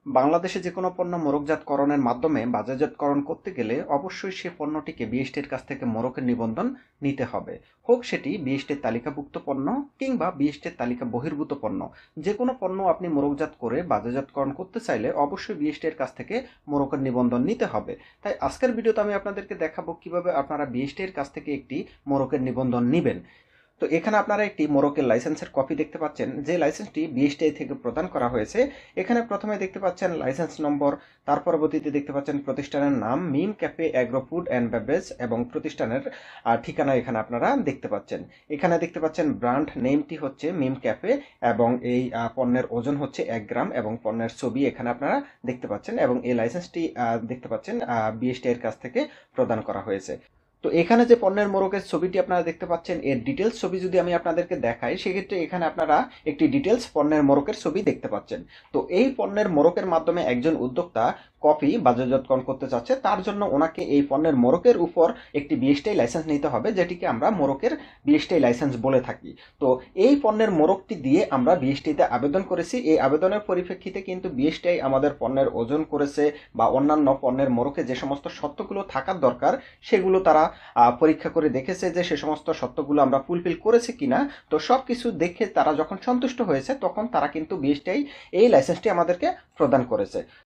বাংলাদেশে যেকোনো পণ্য মোড়কজাতকরণের মাধ্যমে বাজারজাতকরণ করতে গেলে অবশ্যই সে পণ্যটিকে বিএসটির কাছ থেকে মোড়কের নিবন্ধন নিতে হবে। হোক সেটি বিএসটির তালিকাভুক্ত পণ্য কিংবা বিএসটির তালিকা বহির্ভূত পণ্য, যে কোনো পণ্য আপনি মোড়কজাত করে বাজারজাতকরণ করতে চাইলে অবশ্যই বিএসটির কাছ থেকে মোড়কের নিবন্ধন নিতে হবে। তাই আজকের ভিডিওতে আমি আপনাদেরকে দেখাবো কিভাবে আপনারা বিএসটির কাছ থেকে একটি মোড়কের নিবন্ধন নেবেন। তো এখানে আপনারা একটি মোড়কের লাইসেন্সের কপি দেখতে পাচ্ছেন, যে লাইসেন্সটি বিএসটিআই থেকে প্রদান করা হয়েছে। এখানে প্রথমে দেখতে পাচ্ছেন লাইসেন্স নম্বর, তার পরবর্তীতে দেখতে পাচ্ছেন প্রতিষ্ঠানের নাম Mim cafe agro food and beverage এবং প্রতিষ্ঠানের ঠিকানা এখানে আপনারা দেখতে পাচ্ছেন। এখানে দেখতে পাচ্ছেন ব্র্যান্ড নেমটি হচ্ছে মিম ক্যাফে এবং এই পণ্যের ওজন হচ্ছে 1 গ্রাম এবং পণ্যের ছবি এখানে আপনারা দেখতে পাচ্ছেন এবং এই লাইসেন্সটি দেখতে পাচ্ছেন বিএসটিআই এর কাছ থেকে প্রদান করা হয়েছে। তো এখানে যে পণ্যের মোড়কের ছবিটি আপনারা দেখতে পাচ্ছেন, এর ডিটেলস ছবি যদি আমি আপনাদেরকে দেখাই, সেক্ষেত্রে এখানে আপনারা একটি ডিটেলস পণ্যের মোড়কের ছবি দেখতে পাচ্ছেন। তো এই পণ্যের মোড়কের মাধ্যমে একজন উদ্যোক্তা কফি বাজারজাতকরণ করতে চাচ্ছে, তার জন্য ওনাকে এই পণ্যের মোড়কের উপর একটি বিএসটিআই লাইসেন্স নিতে হবে, যেটিকে আমরা মোড়কের বিএসটিআই লাইসেন্স বলে থাকি। তো এই পণ্যের মোড়কটি দিয়ে আমরা বিএসটিআইতে আবেদন করেছি। এই আবেদনের পরিপ্রেক্ষিতে কিন্তু বিএসটিআই আমাদের পণ্যের ওজন করেছে বা অন্যান্য পণ্যের মোড়কে যে সমস্ত শর্তগুলো থাকার দরকার সেগুলো তারা পরীক্ষা করে দেখেছে যে সে সমস্ত শর্তগুলো আমরা ফুলফিল করেছি কিনা। তো সব কিছু দেখে তারা যখন সন্তুষ্ট হয়েছে তখন তারা কিন্তু বিএসটিআই এই লাইসেন্সটি আমাদেরকে প্রদান করেছে।